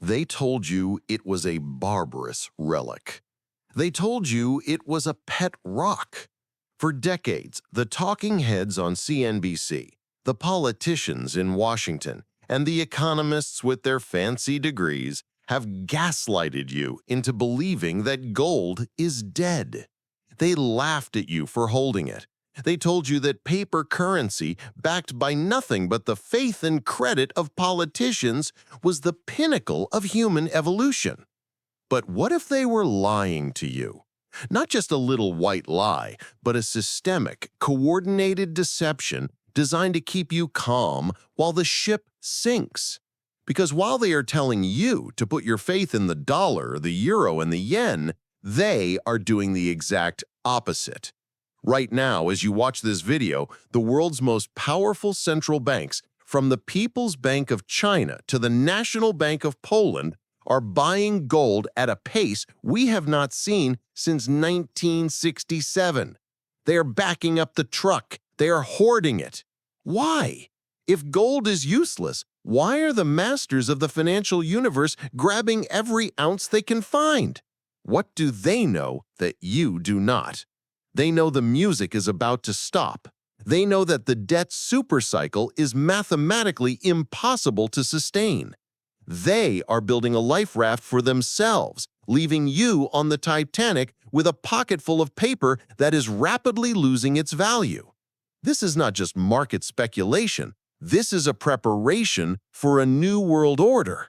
They told you it was a barbarous relic. They told you it was a pet rock. For decades, the talking heads on CNBC, the politicians in Washington, and the economists with their fancy degrees have gaslighted you into believing that gold is dead. They laughed at you for holding it. They told you that paper currency, backed by nothing but the faith and credit of politicians, was the pinnacle of human evolution. But what if they were lying to you? Not just a little white lie, but a systemic, coordinated deception designed to keep you calm while the ship sinks. Because while they are telling you to put your faith in the dollar, the euro, and the yen, they are doing the exact opposite. Right now, as you watch this video, the world's most powerful central banks, from the People's Bank of China to the National Bank of Poland, are buying gold at a pace we have not seen since 1967. They are backing up the truck. They are hoarding it. Why? If gold is useless, why are the masters of the financial universe grabbing every ounce they can find? What do they know that you do not? They know the music is about to stop. They know that the debt supercycle is mathematically impossible to sustain. They are building a life raft for themselves, leaving you on the Titanic with a pocket full of paper that is rapidly losing its value. This is not just market speculation. This is a preparation for a new world order.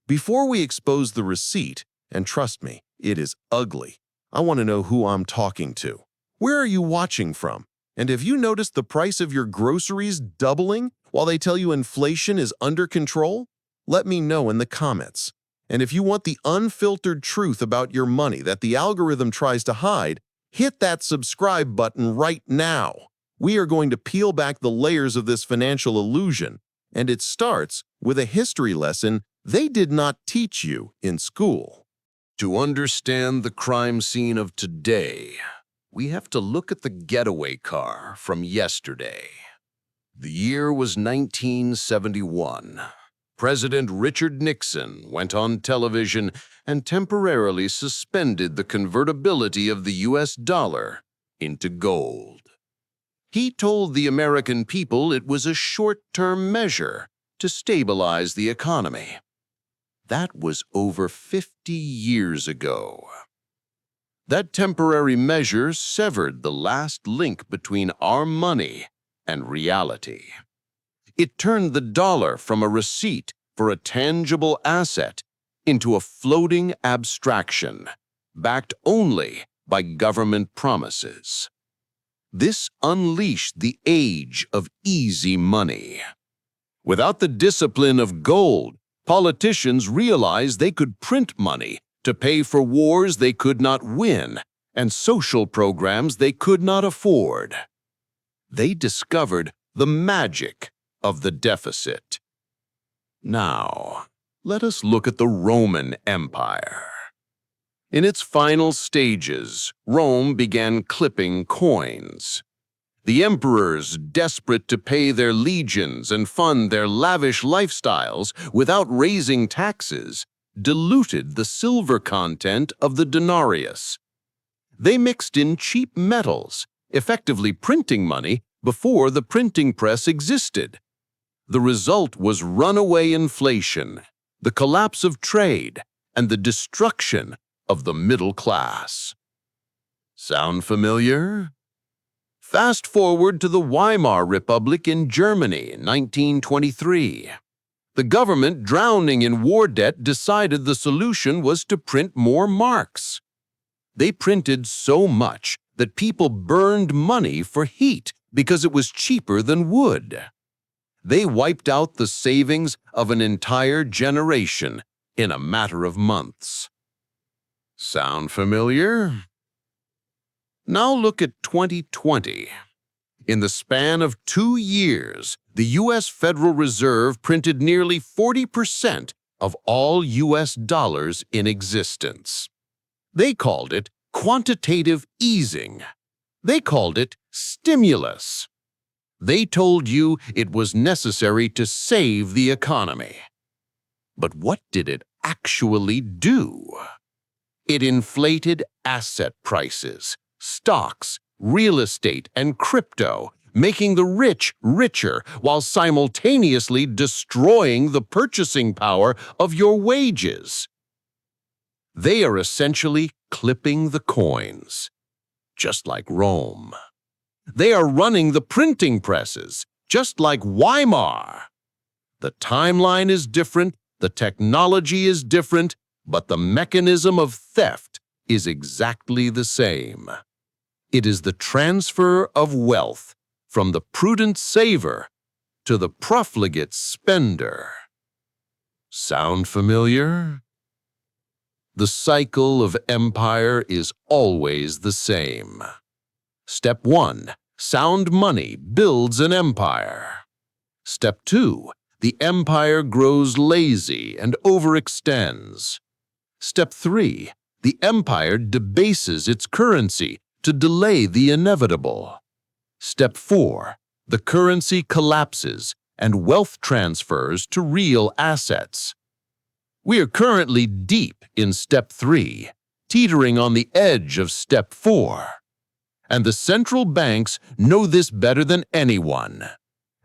Before we expose the receipt, and trust me, it is ugly, I want to know who I'm talking to. Where are you watching from? And have you noticed the price of your groceries doubling while they tell you inflation is under control? Let me know in the comments. And if you want the unfiltered truth about your money that the algorithm tries to hide, hit that subscribe button right now. We are going to peel back the layers of this financial illusion, and it starts with a history lesson they did not teach you in school. To understand the crime scene of today, we have to look at the getaway car from yesterday. The year was 1971. President Richard Nixon went on television and temporarily suspended the convertibility of the US dollar into gold. He told the American people it was a short-term measure to stabilize the economy. That was over 50 years ago. That temporary measure severed the last link between our money and reality. It turned the dollar from a receipt for a tangible asset into a floating abstraction, backed only by government promises. This unleashed the age of easy money. Without the discipline of gold, politicians realized they could print money to pay for wars they could not win and social programs they could not afford. They discovered the magic of the deficit. Now, let us look at the Roman Empire. In its final stages, Rome began clipping coins. The emperors, desperate to pay their legions and fund their lavish lifestyles without raising taxes, diluted the silver content of the denarius. They mixed in cheap metals, effectively printing money before the printing press existed. The result was runaway inflation, the collapse of trade, and the destruction of the middle class. Sound familiar? Fast forward to the Weimar Republic in Germany in 1923. The government, drowning in war debt, decided the solution was to print more marks. They printed so much that people burned money for heat because it was cheaper than wood. They wiped out the savings of an entire generation in a matter of months. Sound familiar? Now look at 2020. In the span of 2 years, the U.S. Federal Reserve printed nearly 40% of all U.S. dollars in existence. They called it quantitative easing. They called it stimulus. They told you it was necessary to save the economy. But what did it actually do? It inflated asset prices, stocks, real estate, and crypto, making the rich richer while simultaneously destroying the purchasing power of your wages. They are essentially clipping the coins, just like Rome. They are running the printing presses, just like Weimar. The timeline is different, the technology is different, but the mechanism of theft is exactly the same. It is the transfer of wealth from the prudent saver to the profligate spender. Sound familiar? The cycle of empire is always the same. Step 1. Sound money builds an empire. Step 2. The empire grows lazy and overextends. Step 3. The empire debases its currency to delay the inevitable. Step 4. The currency collapses and wealth transfers to real assets. We are currently deep in Step 3, teetering on the edge of Step 4. And the central banks know this better than anyone.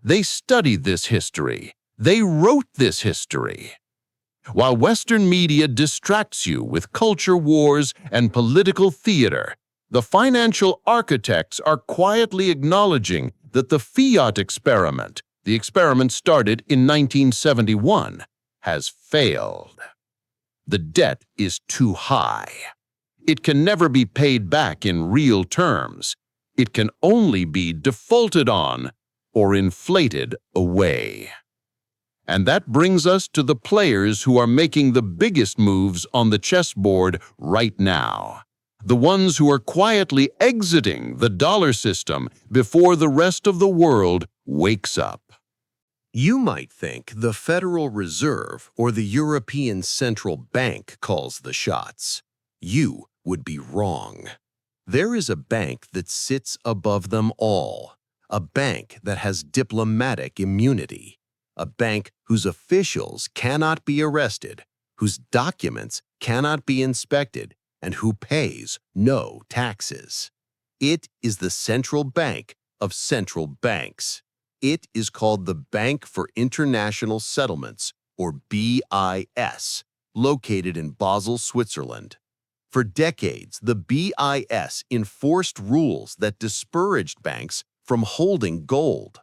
They studied this history. They wrote this history. While Western media distracts you with culture wars and political theater, the financial architects are quietly acknowledging that the Fiat experiment, the experiment started in 1971, has failed. The debt is too high. It can never be paid back in real terms. It can only be defaulted on or inflated away. And that brings us to the players who are making the biggest moves on the chessboard right now. The ones who are quietly exiting the dollar system before the rest of the world wakes up. You might think the Federal Reserve or the European Central Bank calls the shots. You would be wrong. There is a bank that sits above them all, a bank that has diplomatic immunity, a bank whose officials cannot be arrested, whose documents cannot be inspected, and who pays no taxes. It is the central bank of central banks. It is called the Bank for International Settlements, or BIS, located in Basel, Switzerland. For decades, the BIS enforced rules that discouraged banks from holding gold.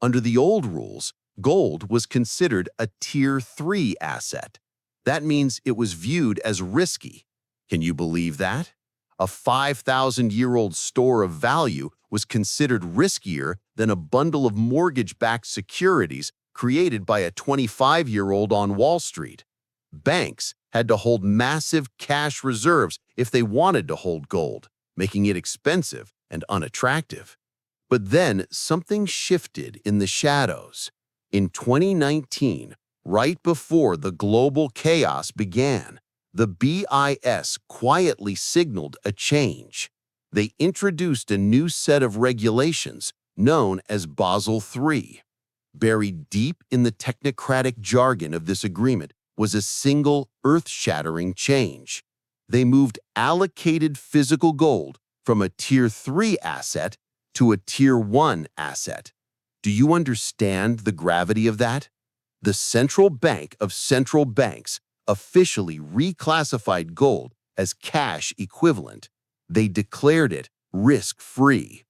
Under the old rules, gold was considered a Tier 3 asset. That means it was viewed as risky. Can you believe that? A 5,000-year-old store of value was considered riskier than a bundle of mortgage-backed securities created by a 25-year-old on Wall Street. Banks had to hold massive cash reserves if they wanted to hold gold, making it expensive and unattractive. But then something shifted in the shadows. In 2019, right before the global chaos began, the BIS quietly signaled a change. They introduced a new set of regulations known as Basel III. Buried deep in the technocratic jargon of this agreement was a single earth-shattering change. They moved allocated physical gold from a Tier 3 asset to a Tier 1 asset. Do you understand the gravity of that? The central bank of central banks officially reclassified gold as cash equivalent. They declared it risk-free.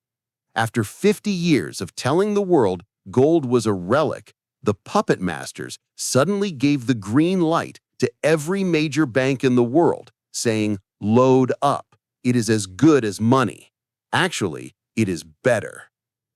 After 50 years of telling the world gold was a relic, the puppet masters suddenly gave the green light to every major bank in the world, saying, "Load up. It is as good as money. Actually, it is better."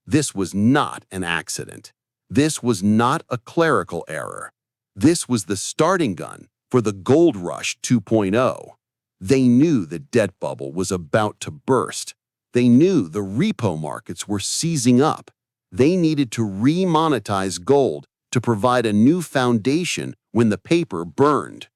This was not an accident. This was not a clerical error. This was the starting gun for the Gold Rush 2.0. They knew the debt bubble was about to burst. They knew the repo markets were seizing up. They needed to remonetize gold to provide a new foundation when the paper burned.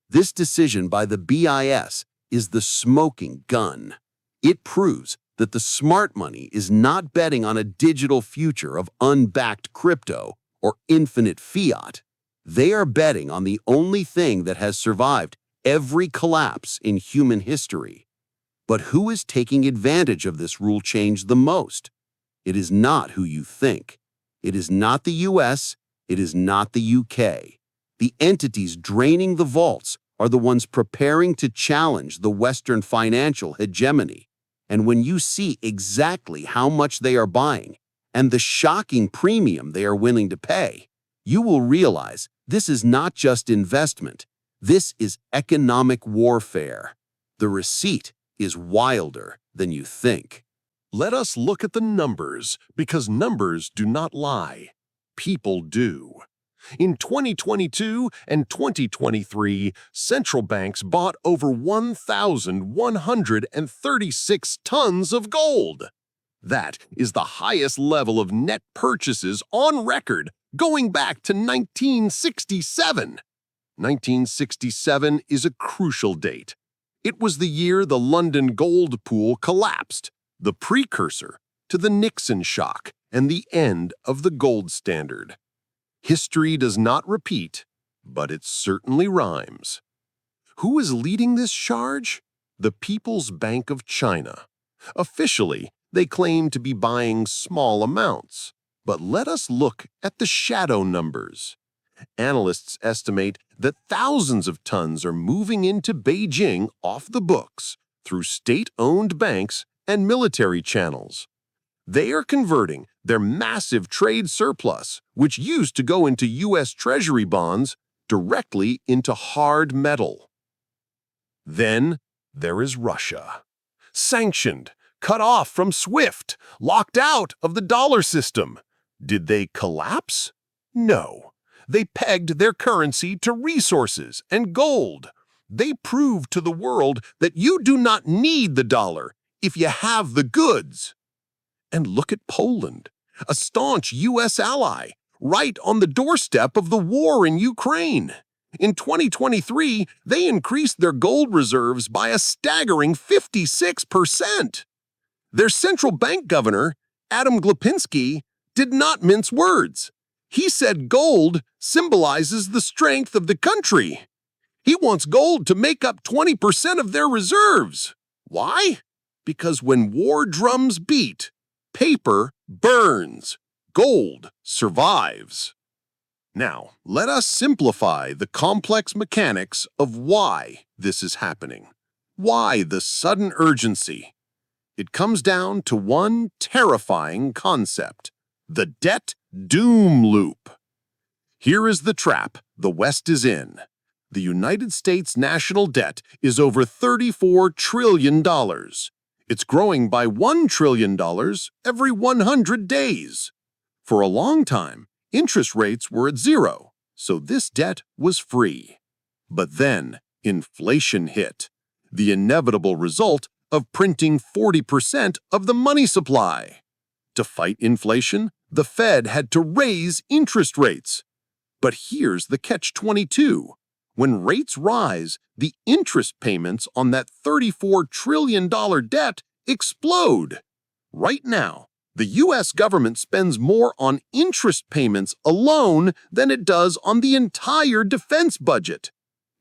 This decision by the BIS is the smoking gun. It proves that the smart money is not betting on a digital future of unbacked crypto or infinite fiat. They are betting on the only thing that has survived every collapse in human history. But who is taking advantage of this rule change the most? It is not who you think. It is not the US. It is not the UK. The entities draining the vaults are the ones preparing to challenge the Western financial hegemony. And when you see exactly how much they are buying and the shocking premium they are willing to pay, you will realize this is not just investment. This is economic warfare. The receipt is wilder than you think. Let us look at the numbers, because numbers do not lie. People do. In 2022 and 2023, central banks bought over 1,136 tons of gold. That is the highest level of net purchases on record going back to 1967. 1967 is a crucial date. It was the year the London gold pool collapsed, the precursor to the Nixon shock and the end of the gold standard. History does not repeat, but it certainly rhymes. Who is leading this charge? The People's Bank of China. Officially, they claim to be buying small amounts, but let us look at the shadow numbers. Analysts estimate that thousands of tons are moving into Beijing off the books through state-owned banks and military channels. They are converting their massive trade surplus, which used to go into US Treasury bonds, directly into hard metal. Then there is Russia. Sanctioned, cut off from SWIFT, locked out of the dollar system. Did they collapse? No. They pegged their currency to resources and gold. They proved to the world that you do not need the dollar if you have the goods. And look at Poland, a staunch US ally, right on the doorstep of the war in Ukraine. In 2023, they increased their gold reserves by a staggering 56%. Their central bank governor, Adam Glipinski, did not mince words. He said gold symbolizes the strength of the country. He wants gold to make up 20% of their reserves. Why? Because when war drums beat, paper burns, gold survives. Now, let us simplify the complex mechanics of why this is happening. Why the sudden urgency? It comes down to one terrifying concept: the debt doom loop. Here is the trap the West is in. The United States national debt is over $34 trillion. It's growing by $1 trillion every 100 days. For a long time, interest rates were at zero, so this debt was free. But then, inflation hit, the inevitable result of printing 40% of the money supply. To fight inflation, the Fed had to raise interest rates. But here's the catch-22. When rates rise, the interest payments on that $34 trillion debt explode. Right now, the US government spends more on interest payments alone than it does on the entire defense budget.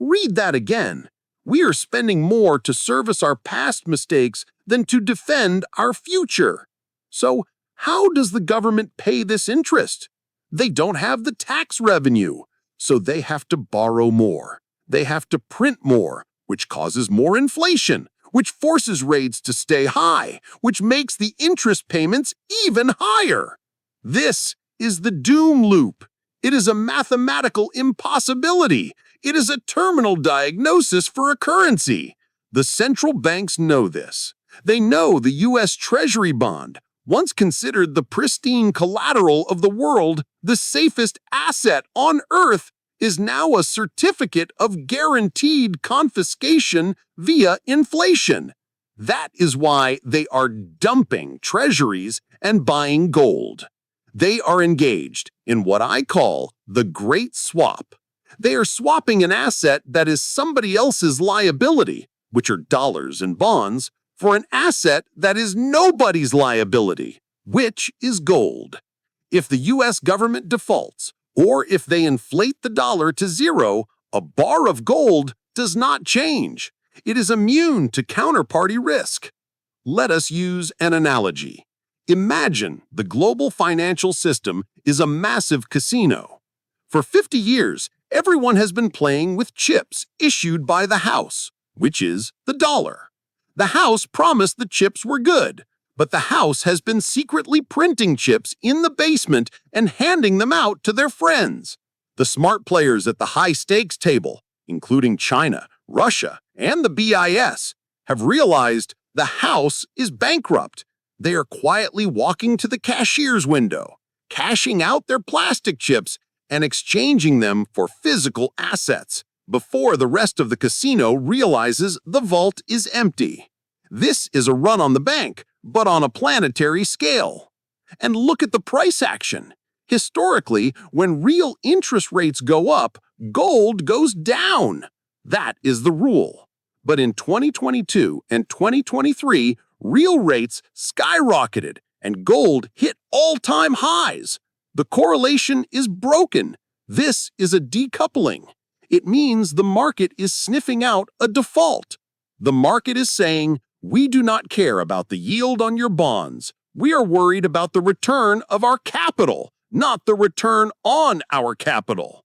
Read that again. We are spending more to service our past mistakes than to defend our future. So, how does the government pay this interest? They don't have the tax revenue, so they have to borrow more. They have to print more, which causes more inflation, which forces rates to stay high, which makes the interest payments even higher. This is the doom loop. It is a mathematical impossibility. It is a terminal diagnosis for a currency. The central banks know this. They know the US Treasury bond, once considered the pristine collateral of the world, the safest asset on earth, is now a certificate of guaranteed confiscation via inflation. That is why they are dumping treasuries and buying gold. They are engaged in what I call the Great Swap. They are swapping an asset that is somebody else's liability, which are dollars and bonds, for an asset that is nobody's liability, which is gold. If the US government defaults, Or if they inflate the dollar to zero, a bar of gold does not change. It is immune to counterparty risk. Let us use an analogy. Imagine the global financial system is a massive casino. For 50 years, everyone has been playing with chips issued by the house, which is the dollar. The house promised the chips were good, but the house has been secretly printing chips in the basement and handing them out to their friends. The smart players at the high-stakes table, including China, Russia, and the BIS, have realized the house is bankrupt. They are quietly walking to the cashier's window, cashing out their plastic chips and exchanging them for physical assets before the rest of the casino realizes the vault is empty. This is a run on the bank, but on a planetary scale. And look at the price action. Historically, when real interest rates go up, gold goes down. That is the rule. But in 2022 and 2023, real rates skyrocketed and gold hit all-time highs. The correlation is broken. This is a decoupling. It means the market is sniffing out a default. The market is saying, we do not care about the yield on your bonds. We are worried about the return of our capital, not the return on our capital.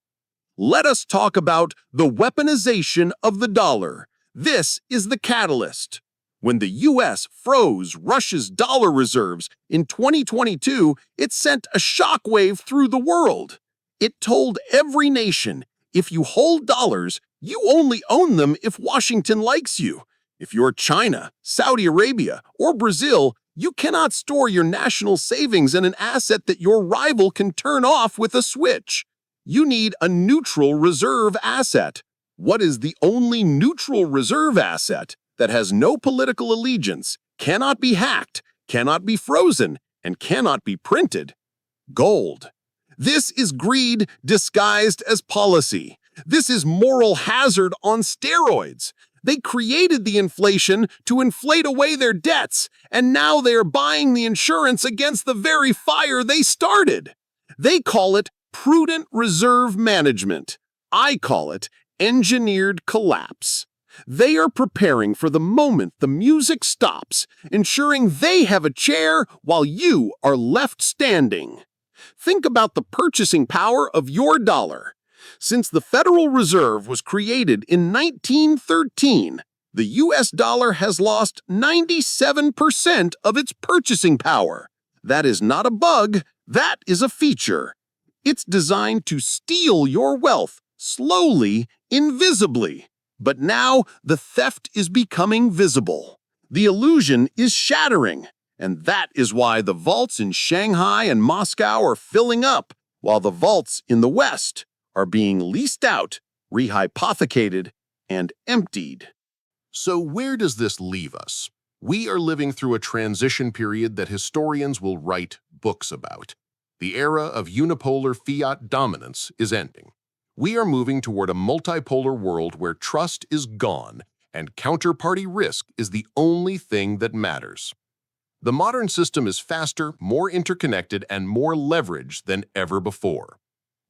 Let us talk about the weaponization of the dollar. This is the catalyst. When the US froze Russia's dollar reserves in 2022, it sent a shockwave through the world. It told every nation, if you hold dollars, you only own them if Washington likes you. If you're China, Saudi Arabia, or Brazil, you cannot store your national savings in an asset that your rival can turn off with a switch. You need a neutral reserve asset. What is the only neutral reserve asset that has no political allegiance, cannot be hacked, cannot be frozen, and cannot be printed? Gold. This is greed disguised as policy. This is moral hazard on steroids. They created the inflation to inflate away their debts, and now they are buying the insurance against the very fire they started. They call it prudent reserve management. I call it engineered collapse. They are preparing for the moment the music stops, ensuring they have a chair while you are left standing. Think about the purchasing power of your dollar. Since the Federal Reserve was created in 1913, the US dollar has lost 97% of its purchasing power. That is not a bug, that is a feature. It's designed to steal your wealth, slowly, invisibly. But now the theft is becoming visible. The illusion is shattering, and that is why the vaults in Shanghai and Moscow are filling up, while the vaults in the West are being leased out, rehypothecated, and emptied. So where does this leave us? We are living through a transition period that historians will write books about. The era of unipolar fiat dominance is ending. We are moving toward a multipolar world where trust is gone and counterparty risk is the only thing that matters. The modern system is faster, more interconnected, and more leveraged than ever before.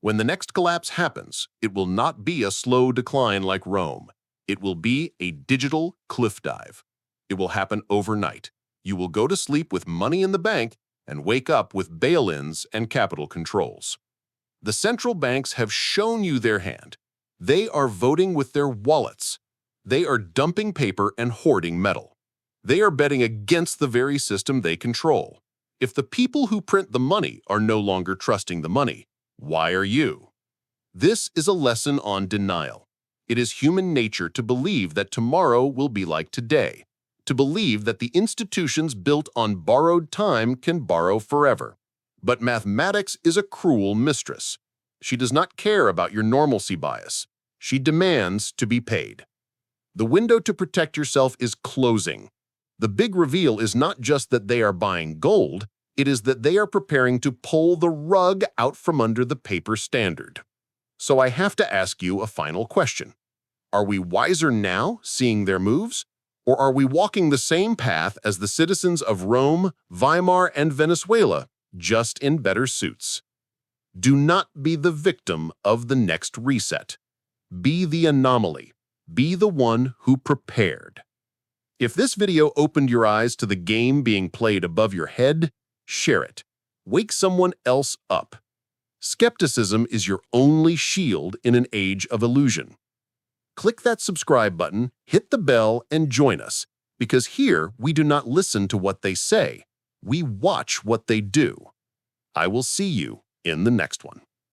When the next collapse happens, it will not be a slow decline like Rome. It will be a digital cliff dive. It will happen overnight. You will go to sleep with money in the bank and wake up with bail-ins and capital controls. The central banks have shown you their hand. They are voting with their wallets. They are dumping paper and hoarding metal. They are betting against the very system they control. If the people who print the money are no longer trusting the money, why are you? This is a lesson on denial. It is human nature to believe that tomorrow will be like today, to believe that the institutions built on borrowed time can borrow forever. But mathematics is a cruel mistress. She does not care about your normalcy bias. She demands to be paid. The window to protect yourself is closing. The big reveal is not just that they are buying gold, it is that they are preparing to pull the rug out from under the paper standard. So I have to ask you a final question. Are we wiser now, seeing their moves? Or are we walking the same path as the citizens of Rome, Weimar, and Venezuela, just in better suits? Do not be the victim of the next reset. Be the anomaly. Be the one who prepared. If this video opened your eyes to the game being played above your head, share it. Wake someone else up. Skepticism is your only shield in an age of illusion. Click that subscribe button, hit the bell, and join us, because here we do not listen to what they say. We watch what they do. I will see you in the next one.